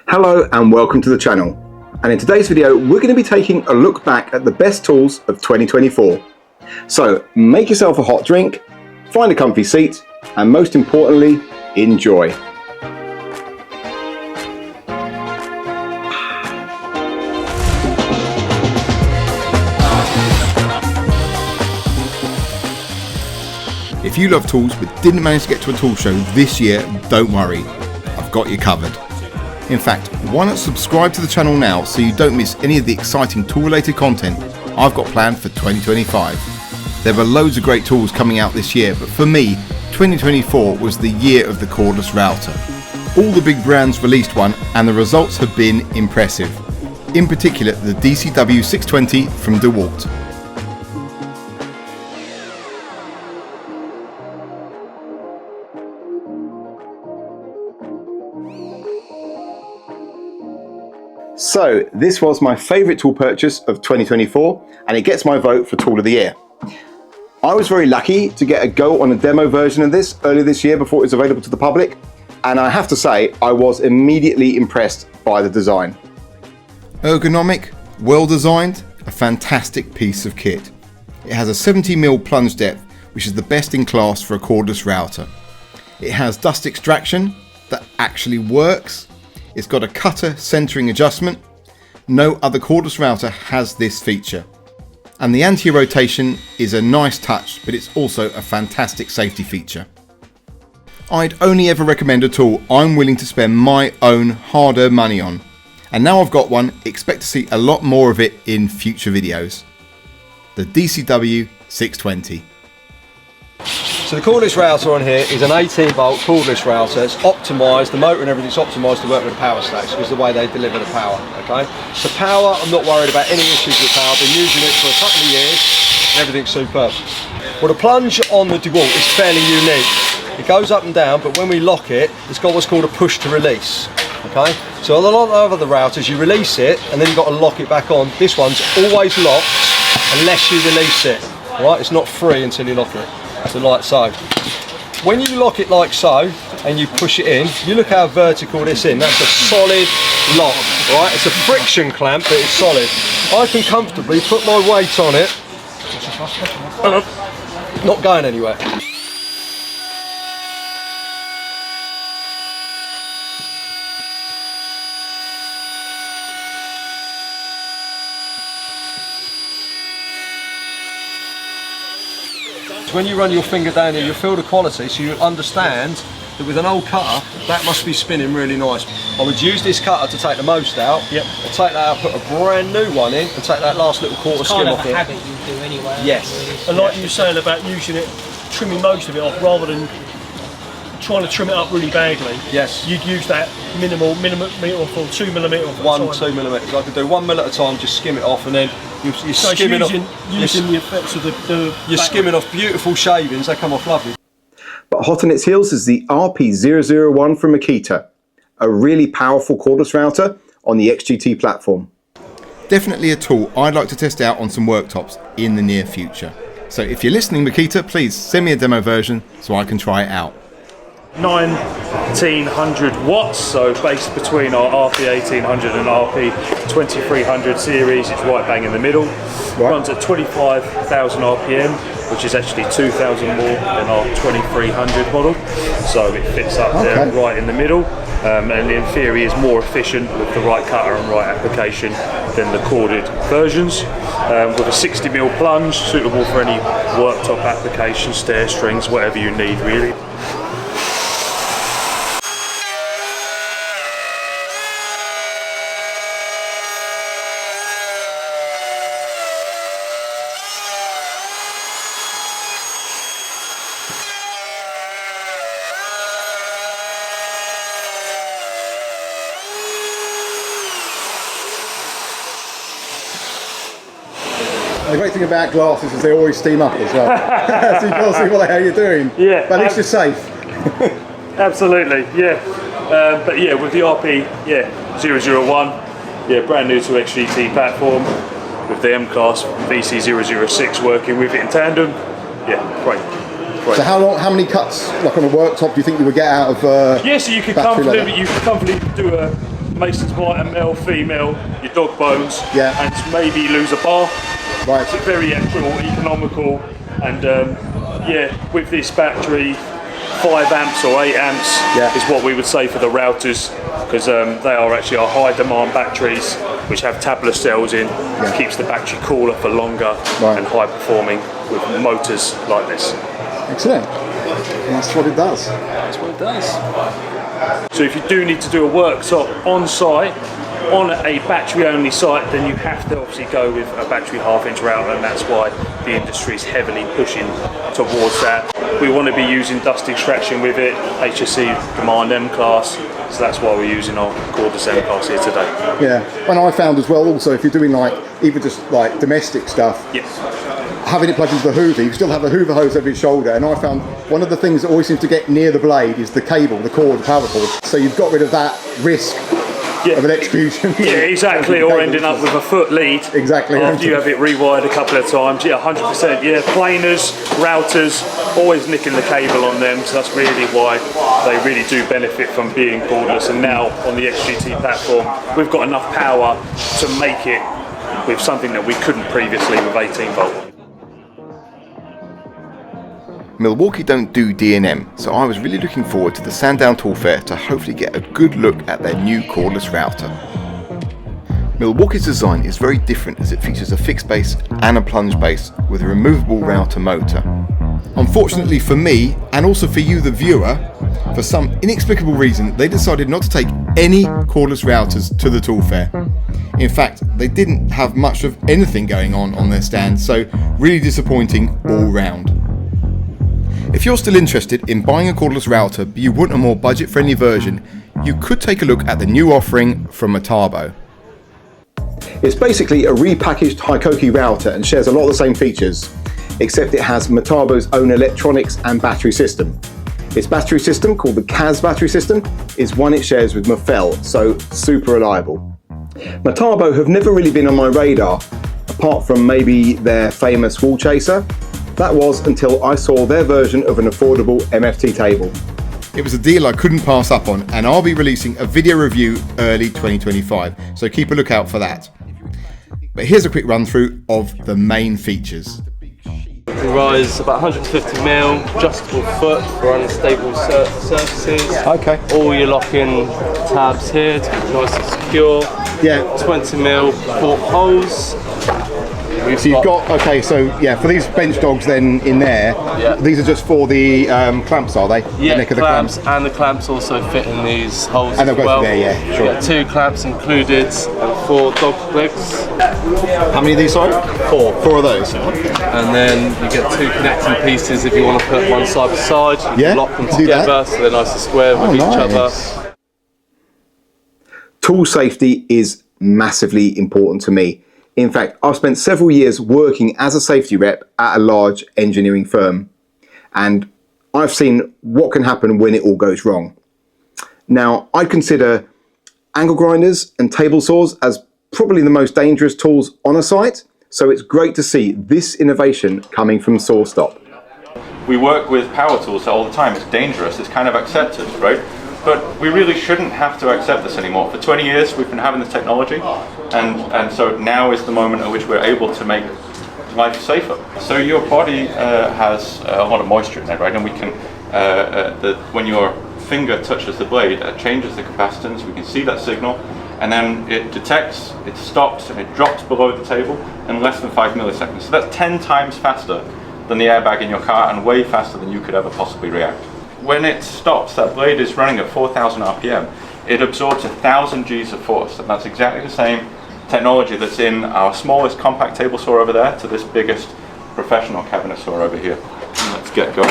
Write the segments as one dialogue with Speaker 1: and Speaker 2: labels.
Speaker 1: Hello and welcome to the channel. And in today's video, we're going to be taking a look back at the best tools of 2024. So make yourself a hot drink, find a comfy seat, and most importantly, enjoy. If you love tools but didn't manage to get to a tool show this year, don't worry, I've got you covered. In fact, why not subscribe to the channel now so you don't miss any of the exciting tool related content I've got planned for 2025. There were loads of great tools coming out this year, but for me, 2024 was the year of the cordless router. All the big brands released one and the results have been impressive. In particular, the DCW 620 from DeWalt. So this was my favourite tool purchase of 2024 and it gets my vote for Tool of the Year. I was very lucky to get a go on a demo version of this earlier this year before it was available to the public, and I have to say I was immediately impressed by the design. Ergonomic, well designed, a fantastic piece of kit. It has a 70mm plunge depth, which is the best in class for a cordless router. It has dust extraction that actually works. It's got a cutter centering adjustment. No other cordless router has this feature. And the anti-rotation is a nice touch, but it's also a fantastic safety feature. I'd only ever recommend a tool I'm willing to spend my own hard-earned money on. And now I've got one, expect to see a lot more of it in future videos. The DCW 620.
Speaker 2: So the cordless router on here is an 18 volt cordless router. It's optimised, the motor and everything's optimised to work with power stacks because the way they deliver the power, okay? So power, I'm not worried about any issues with power. I've been using it for a couple of years and everything's superb. Well, the plunge on the DeWalt is fairly unique. It goes up and down, but when we lock it, it's got what's called a push to release, okay? So a lot of other routers, you release it and then you've got to lock it back on. This one's always locked unless you release it, all right? It's not free until you lock it. So like so. When you lock it like so and you push it in, you look how vertical this is. That's a solid lock, right? It's a friction clamp, but it's solid. I can comfortably put my weight on it, not going anywhere. When you run your finger down here, you'll feel the quality, so you'll understand that with an old cutter, that must be spinning really nice. I would use this cutter to take the most out, and take that out, put a brand new one in, and take that last little quarter skim off it. It's kind of a habit you do anyway. Yes.
Speaker 3: And like you were saying about using it, trimming most of it off rather than trying to trim it up really badly. Yes. You'd use that minimal millimetre or 2mm off.
Speaker 2: 2mm. I could do 1 mil at a time, just skim it off, and then you're
Speaker 3: so
Speaker 2: skimming
Speaker 3: using
Speaker 2: off.
Speaker 3: The effects of the
Speaker 2: you're skimming off beautiful shavings. They come off lovely.
Speaker 1: But hot on its heels is the RP001 from Makita, a really powerful cordless router on the XGT platform. Definitely a tool I'd like to test out on some worktops in the near future. So if you're listening, Makita, please send me a demo version so I can try it out.
Speaker 3: 1900 watts, so based between our RP1800 and RP2300 series. It's right bang in the middle. Right. Runs at 25,000 RPM, which is actually 2,000 more than our 2300 model. So it fits up there right in the middle, and in theory is more efficient with the right cutter and right application than the corded versions. With a 60mm plunge, suitable for any worktop application, stair strings, whatever you need really.
Speaker 1: The great thing about glasses is they always steam up as well. So you can't see what the hell you're doing.
Speaker 3: Yeah.
Speaker 1: But at least you're safe.
Speaker 3: Absolutely, yeah. But yeah, with the RP, 001, brand new to XGT platform, with the M-Class VC006 working with it in tandem. Yeah, great.
Speaker 1: So how many cuts, like on a worktop, do you think you would get out of
Speaker 3: so you could comfortably do a Mason's mitre, male, female, your dog bones,
Speaker 1: Yeah.
Speaker 3: and maybe lose a bar.
Speaker 1: Right.
Speaker 3: It's very actual, economical, and yeah, with this battery, 5 amps or 8 amps
Speaker 1: Yeah.
Speaker 3: is what we would say for the routers, because they are actually our high demand batteries, which have tablet cells in, which keeps the battery cooler for longer and high performing with motors like this.
Speaker 1: Excellent. And that's what it does.
Speaker 3: That's what it does. So if you do need to do a worktop on site, on a battery only site, then you have to obviously go with a battery half-inch router, and that's why the industry is heavily pushing towards that. We want to be using dust extraction with it, HSC Command M class, so that's why we're using our cordless M class here today.
Speaker 1: Yeah. And I found as well, also, if you're doing like, even just like domestic stuff,
Speaker 3: Yes.
Speaker 1: having it plugged into the Hoover, you still have a Hoover hose over your shoulder, and I found one of the things that always seems to get near the blade is the cable, the cord, the power cord. So you've got rid of that risk of electrocution.
Speaker 3: Yeah, exactly, or ending up with a foot lead.
Speaker 1: Exactly.
Speaker 3: After you have it rewired a couple of times. Yeah, 100%. Yeah, planers, routers, always nicking the cable on them, so that's really why they really do benefit from being cordless. And now on the XGT platform, we've got enough power to make it with something that we couldn't previously with 18 volt.
Speaker 1: Milwaukee don't do D&M, so I was really looking forward to the Sandown Toolfair to hopefully get a good look at their new cordless router. Milwaukee's design is very different as it features a fixed base and a plunge base with a removable router motor. Unfortunately for me, and also for you the viewer, for some inexplicable reason they decided not to take any cordless routers to the Toolfair. In fact, they didn't have much of anything going on their stand, so really disappointing all round. If you're still interested in buying a cordless router but you want a more budget-friendly version, you could take a look at the new offering from Metabo. It's basically a repackaged Hikoki router and shares a lot of the same features, except it has Metabo's own electronics and battery system. Its battery system, called the CAS battery system, is one it shares with Mafell, so super reliable. Metabo have never really been on my radar, apart from maybe their famous wall chaser. That was until I saw their version of an affordable MFT table. It was a deal I couldn't pass up on, and I'll be releasing a video review early 2025, so keep a lookout for that. But here's a quick run through of the main features.
Speaker 4: We rise about 150mm, adjustable foot for unstable surfaces.
Speaker 1: Okay.
Speaker 4: All your locking tabs here to keep it nice and secure.
Speaker 1: Yeah.
Speaker 4: 20mm port holes.
Speaker 1: So you've got, okay, so yeah, for these bench dogs then in there, these are just for the clamps, are they?
Speaker 4: Yeah,
Speaker 1: the neck of the
Speaker 4: clamps, and the clamps also fit in these holes
Speaker 1: and
Speaker 4: as
Speaker 1: they'll
Speaker 4: well.
Speaker 1: go through there, yeah, sure.
Speaker 4: You get 2 clamps included and 4 dog legs.
Speaker 1: How many of these, sorry? 4. 4 of those.
Speaker 4: And then you get 2 connecting pieces if you want to put one side by side. You can lock them
Speaker 1: do
Speaker 4: together
Speaker 1: that.
Speaker 4: so they're nice and square with each other.
Speaker 1: Tool safety is massively important to me. In fact, I've spent several years working as a safety rep at a large engineering firm, and I've seen what can happen when it all goes wrong. Now, I consider angle grinders and table saws as probably the most dangerous tools on a site, so it's great to see this innovation coming from Sawstop.
Speaker 5: We work with power tools all the time. It's dangerous, it's kind of accepted, right? But we really shouldn't have to accept this anymore. For 20 years we've been having this technology, and so now is the moment at which we're able to make life safer. So your body has a lot of moisture in it, right? And we can, when your finger touches the blade, it changes the capacitance, we can see that signal, and then it detects, it stops, and it drops below the table in less than 5 milliseconds. So that's 10 times faster than the airbag in your car and way faster than you could ever possibly react. When it stops, that blade is running at 4,000 RPM. It absorbs 1,000 Gs of force, and that's exactly the same technology that's in our smallest compact table saw over there to this biggest professional cabinet saw over here. Let's get going.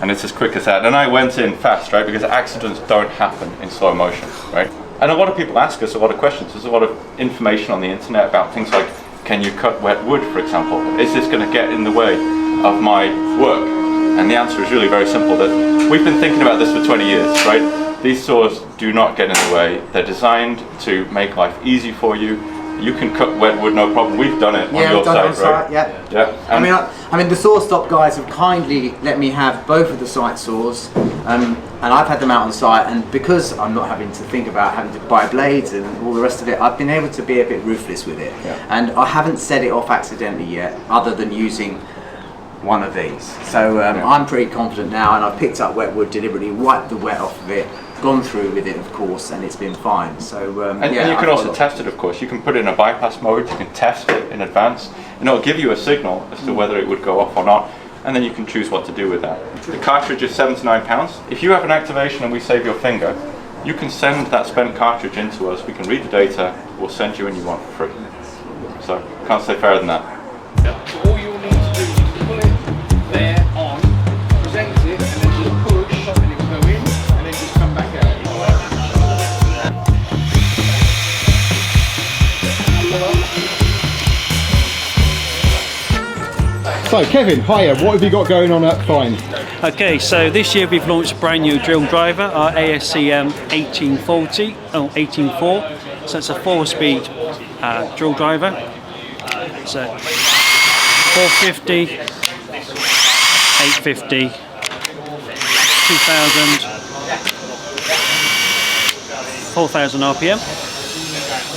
Speaker 5: And it's as quick as that. And I went in fast, right? Because accidents don't happen in slow motion, right? And a lot of people ask us a lot of questions. There's a lot of information on the internet about things like, can you cut wet wood, for example? Is this going to get in the way of my work? And the answer is really very simple, that we've been thinking about this for 20 years, right? These saws do not get in the way. They're designed to make life easy for you. you can cut wet wood no problem. We've done it on
Speaker 6: Yeah,
Speaker 5: your
Speaker 6: I've done it on
Speaker 5: site, right?
Speaker 6: site, yeah.
Speaker 5: Yeah.
Speaker 6: I mean, the Sawstop guys have kindly let me have both of the site saws, and I've had them out on site, and because I'm not having to think about having to buy blades and all the rest of it, I've been able to be a bit ruthless with it.
Speaker 1: Yeah.
Speaker 6: And I haven't set it off accidentally yet, other than using one of these. So I'm pretty confident now, and I've picked up wet wood deliberately, wiped the wet off of it, gone through with it, of course, and it's been fine. So
Speaker 5: and you can also test it, of course. You can put it in a bypass mode, you can test it in advance, and it'll give you a signal as to whether it would go off or not, and then you can choose what to do with that. The cartridge is £7 to £9. If you have an activation and we save your finger, you can send that spent cartridge in to us, we can read the data, we'll send you a new one for free. So, can't say fairer than that.
Speaker 7: So all you'll need to do is pull it there on, present it, and then just push, and it will go in, and then just come back out.
Speaker 1: So Kevin, hiya, what have you got going on at Fein?
Speaker 8: Okay, so this year we've launched a brand new drill driver, our ASCM 1840, 184. So it's a 4-speed drill driver. So 450, 850, 2000, 4000 RPM.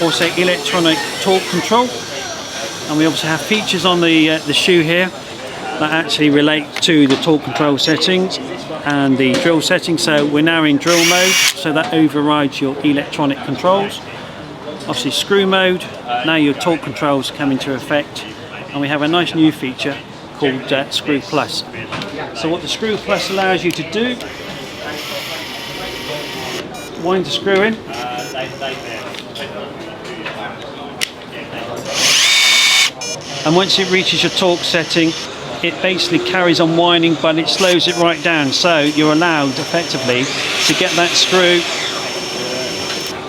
Speaker 8: Also electronic torque control. And we also have features on the shoe here that actually relate to the torque control settings and the drill settings. So we're now in drill mode, so that overrides your electronic controls. Obviously screw mode, now your torque controls come into effect, and we have a nice new feature called Screw Plus. So what the Screw Plus allows you to do, wind the screw in, and once it reaches your torque setting, it basically carries on winding, but it slows it right down. So you're allowed effectively to get that screw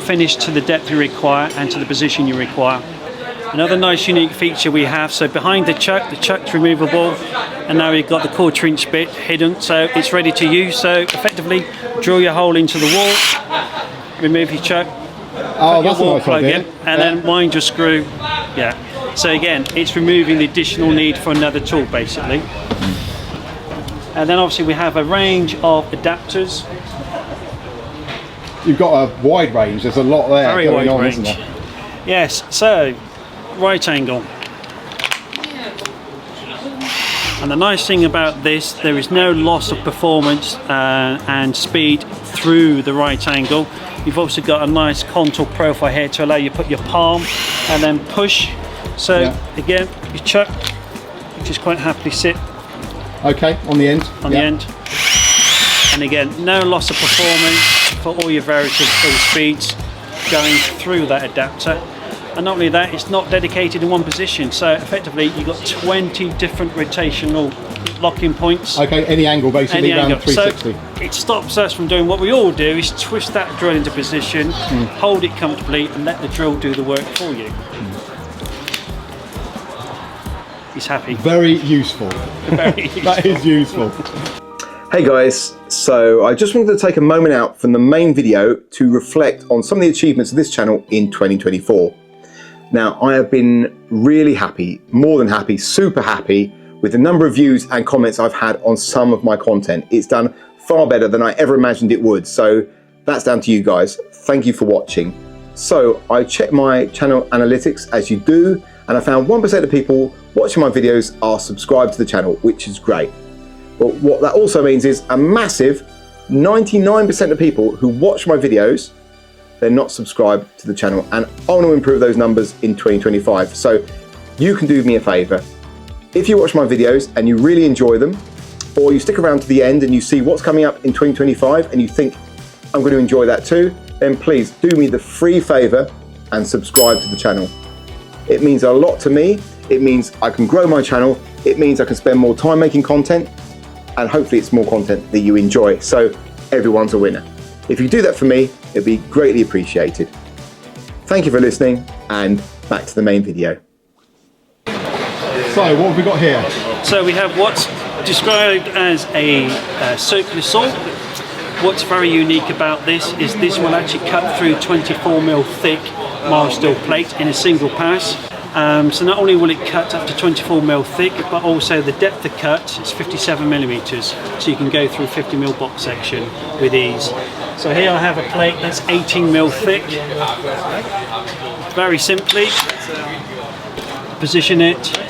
Speaker 8: finished to the depth you require and to the position you require. Another nice unique feature we have, so behind the chuck's removable, and now you've got the 1/4 inch bit hidden, so it's ready to use. So effectively drill your hole into the wall, remove your chuck, put your wall plug in, and then wind your screw. Yeah. So again, it's removing the additional need for another tool basically. And then obviously we have a range of adapters.
Speaker 1: You've got a wide range, there's a lot there.
Speaker 8: Very wide range.
Speaker 1: Isn't there?
Speaker 8: Yes, so right angle. And the nice thing about this, there is no loss of performance and speed through the right angle. You've also got a nice contour profile here to allow you to put your palm and then push. So again, you chuck, you just quite happily sit.
Speaker 1: Okay, on the end.
Speaker 8: On the end. And again, no loss of performance for all your various speeds going through that adapter. And not only that, it's not dedicated in one position. So effectively, you've got 20 different rotational locking points.
Speaker 1: Okay, any angle basically,
Speaker 8: any
Speaker 1: around
Speaker 8: angle.
Speaker 1: 360.
Speaker 8: So it stops us from doing what we all do, is twist that drill into position, hold it comfortably, and let the drill do the work for you. He's happy.
Speaker 1: Very useful.
Speaker 8: Very useful.
Speaker 1: That is useful.
Speaker 9: Hey guys, so I just wanted to take a moment out from the main video to reflect on some of the achievements of this channel in 2024. Now, I have been really happy, more than happy, super happy with the number of views and comments I've had on some of my content. It's done far better than I ever imagined it would, so that's down to you guys. Thank you for watching. So I checked my channel analytics, as you do, and I found 1% of people watching my videos are subscribed to the channel, which is great. But what that also means is a massive 99% of people who watch my videos, they're not subscribed to the channel, and I want to improve those numbers in 2025. So you can do me a favor. If you watch my videos and you really enjoy them, or you stick around to the end and you see what's coming up in 2025 and you think I'm going to enjoy that too, then please do me the free favor and subscribe to the channel. It means a lot to me. It means I can grow my channel. It means I can spend more time making content, and hopefully it's more content that you enjoy. So everyone's a winner. If you do that for me, it'd be greatly appreciated. Thank you for listening, and back to the main video.
Speaker 1: So what have we got here?
Speaker 8: So we have what's described as a circular saw. What's very unique about this is this will actually cut through 24mm thick mild steel plate in a single pass. So not only will it cut up to 24mm thick, but also the depth of cut is 57mm, so you can go through 50mm box section with ease. So here I have a plate that's 18mm thick. Very simply, position it.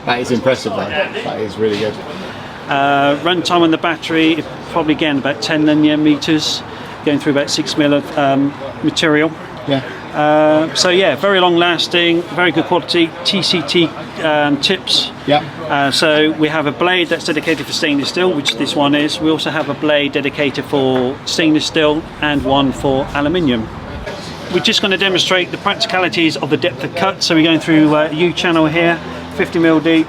Speaker 1: That is impressive, though. That is really good.
Speaker 8: Run time on the battery, probably again about 10 linear meters, going through about 6mm of material.
Speaker 1: Yeah.
Speaker 8: So yeah, very long lasting, very good quality TCT tips.
Speaker 1: Yeah.
Speaker 8: So we have a blade that's dedicated for stainless steel, which this one is. We also have a blade dedicated for stainless steel and one for aluminium. We're just going to demonstrate the practicalities of the depth of cut. So we're going through U-channel here, 50mm deep.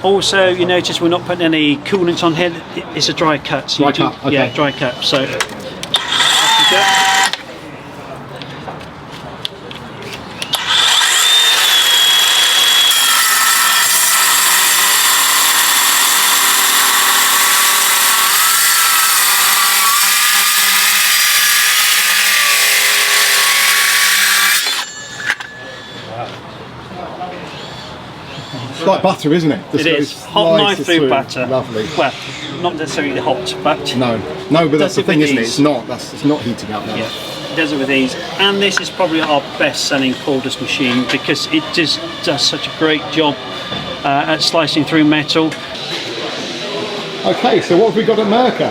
Speaker 8: Also, you notice we're not putting any coolants on here. It's a dry cut. So
Speaker 1: Dry cut, okay.
Speaker 8: Yeah, dry cut. So off you go.
Speaker 1: It's like butter, isn't it?
Speaker 8: It is. Hot knife through butter.
Speaker 1: Lovely.
Speaker 8: Well, not necessarily hot, but
Speaker 1: No, but that's the thing, isn't it?
Speaker 8: ease.
Speaker 1: It's not. It's not heating up now.
Speaker 8: yeah, it does it with ease. And this is probably our best-selling cordless machine because it just does such a great job at slicing through metal.
Speaker 1: Okay, so what have we got at Mirka?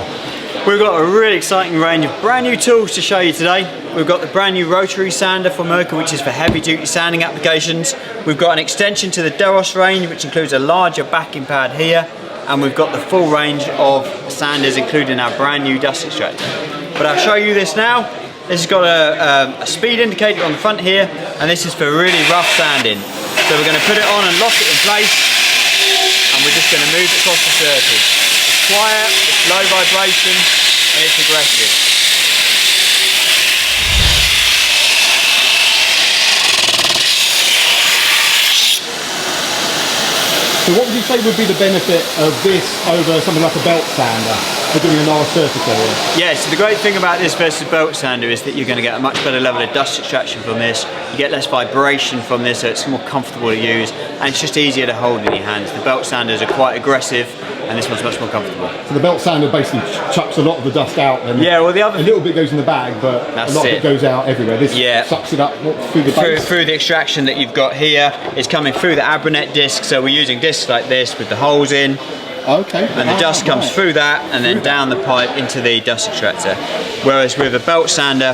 Speaker 10: We've got a really exciting range of brand new tools to show you today. We've got the brand new rotary sander from Mirka, which is for heavy duty sanding applications. We've got an extension to the DeWalt range, which includes a larger backing pad here. And we've got the full range of sanders, including our brand new dust extractor. But I'll show you this now. This has got a speed indicator on the front here, and this is for really rough sanding. So we're going to put it on and lock it in place, and we're just going to move it across the surface. It's quiet, it's low vibration, and it's aggressive.
Speaker 1: So what would you say would be the benefit of this over something like a belt sander for doing a large surface area?
Speaker 10: Yeah, so the great thing about this versus belt sander is that you're going to get a much better level of dust extraction from this. You get less vibration from this, so it's more comfortable to use, and it's just easier to hold in your hands. The belt sanders are quite aggressive, and this one's much more comfortable.
Speaker 1: So the belt sander basically chucks a lot of the dust out, and
Speaker 10: yeah, well, the other
Speaker 1: a little bit goes in the bag, but a lot of it goes out everywhere. This sucks it up through the base.
Speaker 10: Through the extraction that you've got here, it's coming through the Abranet disc, so we're using discs like this with the holes in.
Speaker 1: Okay.
Speaker 10: And the dust comes through that and then down the pipe into the dust extractor. Whereas with a belt sander,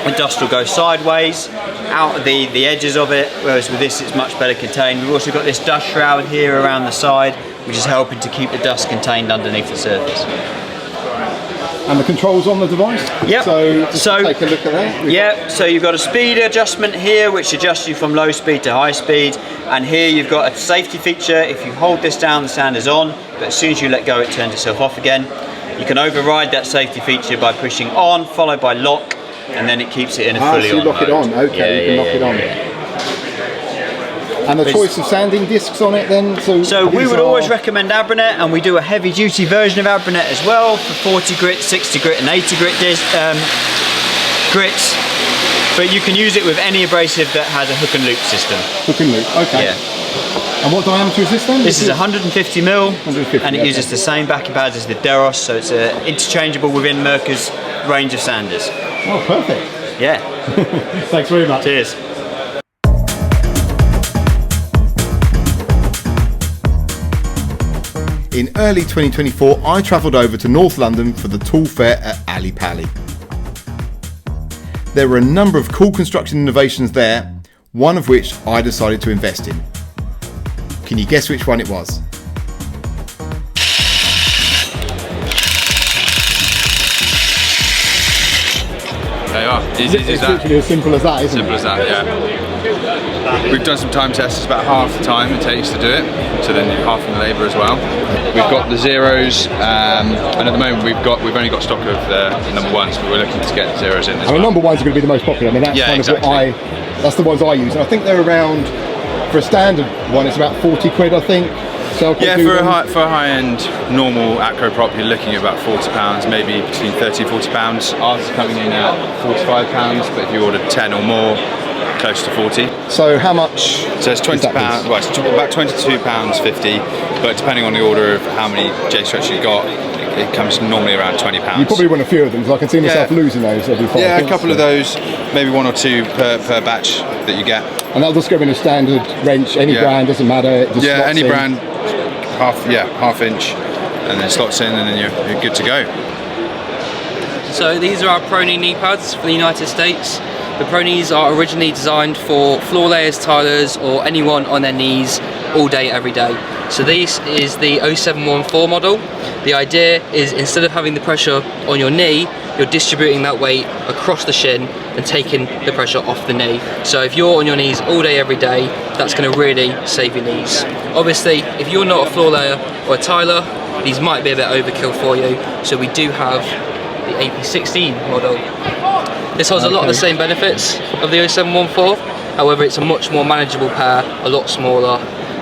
Speaker 10: the dust will go sideways, out of the edges of it, whereas with this it's much better contained. We've also got this dust shroud here around the side, which is helping to keep the dust contained underneath the surface.
Speaker 1: And the controls on the device?
Speaker 10: Yep.
Speaker 1: So take a look at that.
Speaker 10: Yeah, so you've got a speed adjustment here, which adjusts you from low speed to high speed. And here you've got a safety feature. If you hold this down, the sander's on, but as soon as you let go, it turns itself off again. You can override that safety feature by pushing on, followed by lock, and then it keeps it in a fully
Speaker 1: so you
Speaker 10: on
Speaker 1: lock
Speaker 10: mode.
Speaker 1: it on, okay, you can lock it on. And the choice of sanding discs on it then?
Speaker 10: So we would always recommend Abranet, and we do a heavy duty version of Abranet as well, for 40 grit, 60 grit and 80 grit grits. But you can use it with any abrasive that has a hook and loop system.
Speaker 1: Hook and loop, okay.
Speaker 10: Yeah.
Speaker 1: And what diameter is this then?
Speaker 10: This is 150mm,
Speaker 1: 150,
Speaker 10: and it uses the same backing pads as the DeWalt, so it's interchangeable within Mirka's range of sanders.
Speaker 1: Oh, perfect.
Speaker 10: Yeah.
Speaker 1: Thanks very much.
Speaker 10: Cheers.
Speaker 9: In early 2024, I travelled over to North London for the Toolfair at Ali Pali. There were a number of cool construction innovations there, one of which I decided to invest in. Can you guess which one it was?
Speaker 11: There you are.
Speaker 1: It's literally as simple as that, isn't it?
Speaker 11: Simple as that, yeah. We've done some time tests. It's about half the time it takes to do it, so then half in the labour as well. We've got the zeros, and at the moment we've only got stock of the number ones, but we're looking to get the zeros in.
Speaker 1: I mean, number ones are going to be the most popular. I mean, that's kind of what that's the ones I use. And I think they're around, for a standard one, it's about 40 quid, I think. So
Speaker 11: yeah, for a high-end normal acro prop, you're looking at about £40, maybe between £30 and £40. Ours is coming in at £45, but if you order 10 or more, close to 40.
Speaker 1: So how much?
Speaker 11: So it's £20. Well, it's about £22.50, but depending on the order of how many J-Struts you've got, it comes normally around £20.
Speaker 1: You probably want a few of them, because I can see myself losing those every 5
Speaker 11: Yeah,
Speaker 1: minutes,
Speaker 11: a couple of those, maybe 1 or 2 per batch that you get.
Speaker 1: And that'll just go in a standard wrench, any brand, doesn't matter. It just slots
Speaker 11: any
Speaker 1: in.
Speaker 11: brand, half inch, and then slots in, and then you're good to go.
Speaker 12: So these are our ProKnee knee pads for the United States. The ProKnees are originally designed for floor layers, tilers, or anyone on their knees all day, every day. So this is the 0714 model. The idea is, instead of having the pressure on your knee, you're distributing that weight across the shin and taking the pressure off the knee. So if you're on your knees all day, every day, that's going to really save your knees. Obviously, if you're not a floor layer or a tiler, these might be a bit overkill for you. So we do have the AP16 model. This has a lot of the same benefits of the 0714, however it's a much more manageable pair, a lot smaller.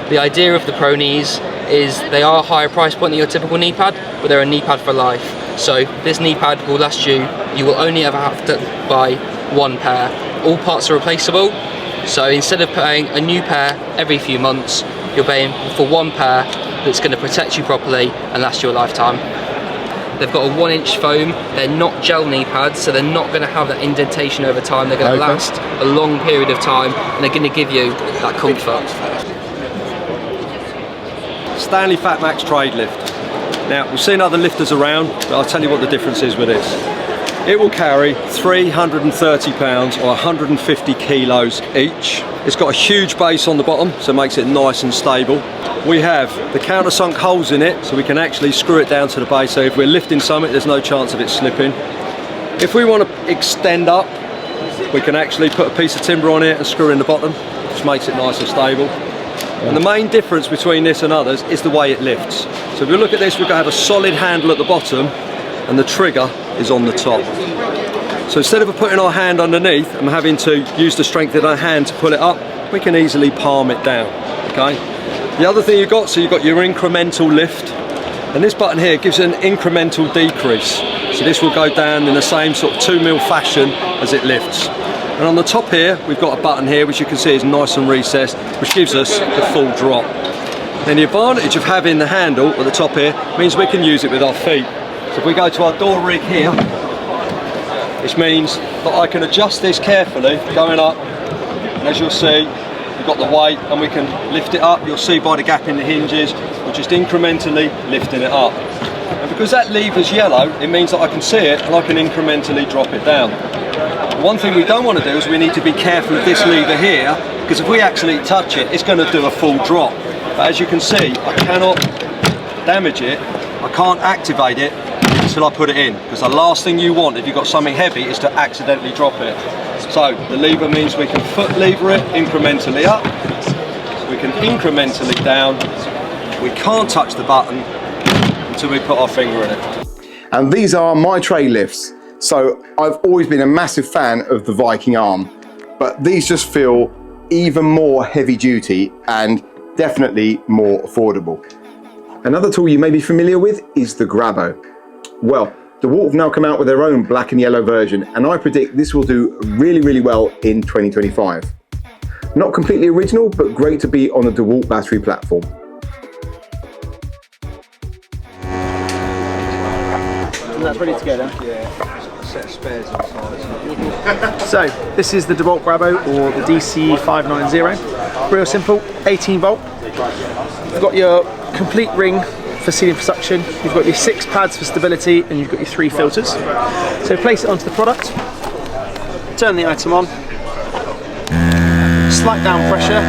Speaker 12: The idea of the ProKnees is they are a higher price point than your typical knee pad, but they're a knee pad for life. So this knee pad will last you will only ever have to buy 1 pair. All parts are replaceable, so instead of paying a new pair every few months, you're paying for 1 pair that's going to protect you properly and last you a lifetime. They've got a 1-inch foam, they're not gel knee pads, so they're not going to have that indentation over time. They're going to last a long period of time, and they're going to give you that comfort.
Speaker 2: Stanley FATMAX trade lift. Now, we've seen other lifters around, but I'll tell you what the difference is with this. It will carry 330 pounds or 150 kilos each. It's got a huge base on the bottom, so it makes it nice and stable. We have the countersunk holes in it, so we can actually screw it down to the base, so if we're lifting something, there's no chance of it slipping. If we want to extend up, we can actually put a piece of timber on it and screw in the bottom, which makes it nice and stable. And the main difference between this and others is the way it lifts. So if we look at this, we're going to have a solid handle at the bottom, and the trigger is on the top. So instead of putting our hand underneath and having to use the strength in our hand to pull it up, we can easily palm it down, okay? The other thing you've got your incremental lift, and this button here gives an incremental decrease. So this will go down in the same sort of 2mm fashion as it lifts. And on the top here, we've got a button here, which you can see is nice and recessed, which gives us the full drop. And the advantage of having the handle at the top here means we can use it with our feet. So if we go to our door rig here, which means that I can adjust this carefully going up, and as you'll see, we've got the weight and we can lift it up. You'll see by the gap in the hinges, we're just incrementally lifting it up. And because that lever's yellow, it means that I can see it and I can incrementally drop it down. One thing we don't want to do is we need to be careful of this lever here, because if we actually touch it, it's going to do a full drop. But as you can see, I cannot damage it, I can't activate it until I put it in, because the last thing you want if you've got something heavy is to accidentally drop it. So the lever means we can foot lever it incrementally up, we can incrementally down, we can't touch the button until we put our finger in it.
Speaker 1: And these are my tray lifts. So I've always been a massive fan of the Viking arm, but these just feel even more heavy duty and definitely more affordable. Another tool you may be familiar with is the Grabo. Well, DeWalt have now come out with their own black and yellow version, and I predict this will do really, really well in 2025. Not completely original, but great to be on the DeWalt battery platform.
Speaker 13: And that's ready to go then?
Speaker 2: Yeah, a set of spares inside.
Speaker 13: So, this is the DeWalt Grabo, or the DC590. Real simple, 18 volt. You've got your complete ring for sealing for suction, you've got your 6 pads for stability, and you've got your 3 filters. So place it onto the product, turn the item on, slight down pressure,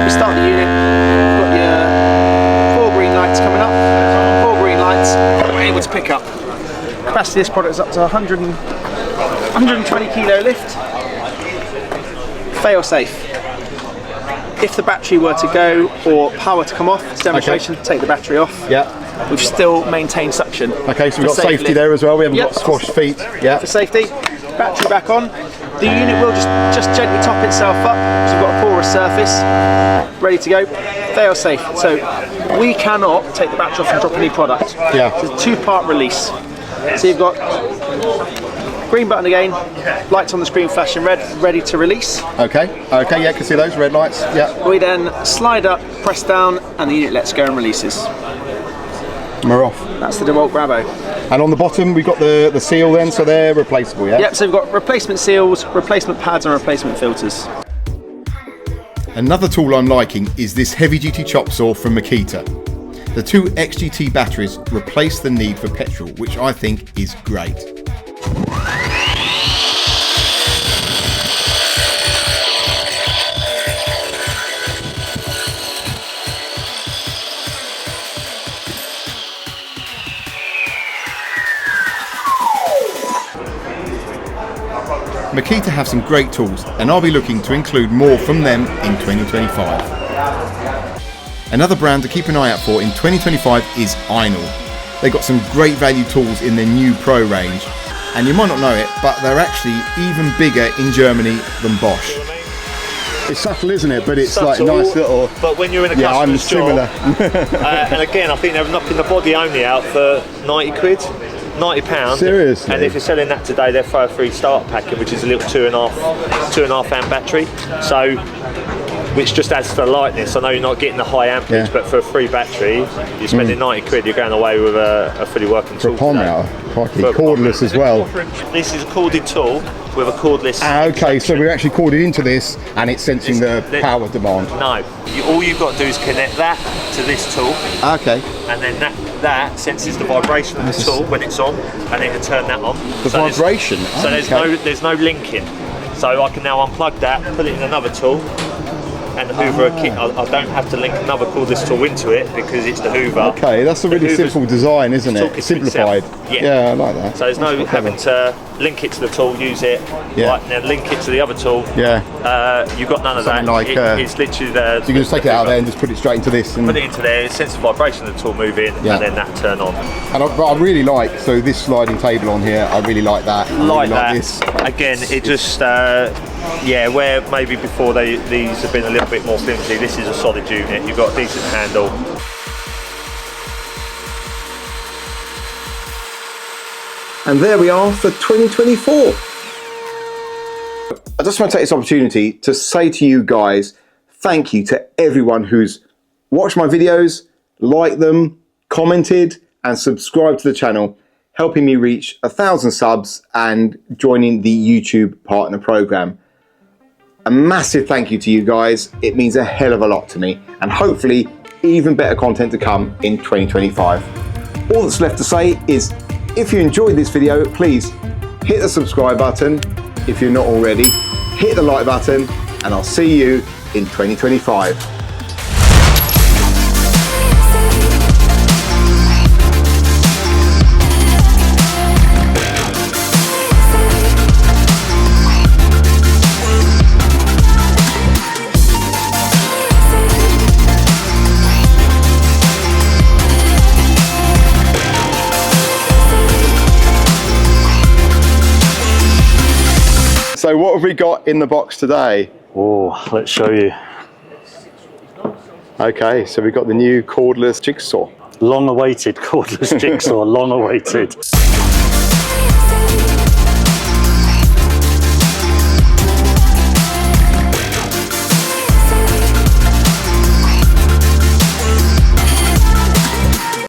Speaker 13: you start the unit, you've got your 4 green lights coming up, 4 green lights, we're able to pick up. Capacity of this product is up to 120 kilo lift, fail safe. If the battery were to go or power to come off, it's a demonstration, take the battery off.
Speaker 1: Yeah.
Speaker 13: We've still maintained suction.
Speaker 1: Okay, so we've got safety there as well. We haven't got squashed feet. Yeah.
Speaker 13: For safety, battery back on. The unit will just gently top itself up. So we've got a porous surface, ready to go. Fail safe. So we cannot take the battery off and drop any product.
Speaker 1: Yeah.
Speaker 13: It's a two-part release. So you've got green button again, lights on the screen flashing red, ready to release.
Speaker 1: Okay, okay, yeah, can see those red lights. Yeah.
Speaker 13: We then slide up, press down, and the unit lets go and releases.
Speaker 1: And we're off.
Speaker 13: That's the DeWalt Grabo.
Speaker 1: And on the bottom we've got the seal then, so they're replaceable, yeah?
Speaker 13: Yep, so we've got replacement seals, replacement pads and replacement filters.
Speaker 1: Another tool I'm liking is this heavy duty chop saw from Makita. The two XGT batteries replace the need for petrol, which I think is great. Makita have some great tools, and I'll be looking to include more from them in 2025. Another brand to keep an eye out for in 2025 is Einhell. They've got some great value tools in their new Pro range, and you might not know it, but they're actually even bigger in Germany than Bosch. It's subtle, isn't it? But it's subtle, like nice little.
Speaker 14: But when you're in a customer's
Speaker 1: similar.
Speaker 14: And again, I think they're knocking the body only out for 90 quid. £90.
Speaker 1: Seriously?
Speaker 14: And if you're selling that today, they're for a free starter pack, which is a little 2.5 amp battery. So, which just adds to the lightness. I know you're not getting the high amperage, but for a free battery, you're spending 90 quid, you're going away with a fully working tool.
Speaker 1: For a palm hour, cordless as well.
Speaker 14: This is a corded tool with a cordless.
Speaker 1: Okay, so we're actually corded into this, and it's sensing the power demand.
Speaker 14: No, all you've got to do is connect that to this tool.
Speaker 1: Okay.
Speaker 14: And then that senses the vibration of the tool when it's on, and then you turn that on.
Speaker 1: The vibration.
Speaker 14: So there's no linking. So I can now unplug that, put it in another tool, and hoover a kit. I don't have to link another cordless tool into it because it's the hoover.
Speaker 1: Okay, that's a really simple design, isn't it? Simplified.
Speaker 14: Yeah,
Speaker 1: I like that.
Speaker 14: So there's no having to link it to the tool, use it, right, and then link it to the other tool.
Speaker 1: Yeah.
Speaker 14: You've got none of that.
Speaker 1: Like,
Speaker 14: it's literally the.
Speaker 1: So you can just take it out there and just put it straight into this. And
Speaker 14: put it into there, it senses the vibration of the tool moving, and then that turn on.
Speaker 1: And I really like, so this sliding table on here, I really like that.
Speaker 14: Like
Speaker 1: that.
Speaker 14: This. Again, it just, where maybe before these have been a little bit more flimsy, this is a solid unit. You've got a decent handle.
Speaker 1: And there we are for 2024. I just want to take this opportunity to say to you guys, thank you to everyone who's watched my videos, liked them, commented, and subscribed to the channel, helping me reach 1,000 subs and joining the YouTube partner program. A massive thank you to you guys. It means a hell of a lot to me, and hopefully even better content to come in 2025. All that's left to say is, if you enjoyed this video, please hit the subscribe button. If you're not already, hit the like button, and I'll see you in 2025. So what have we got in the box today?
Speaker 14: Oh, let's show you.
Speaker 1: Okay, so we've got the new cordless jigsaw.
Speaker 14: Long awaited cordless jigsaw, long awaited.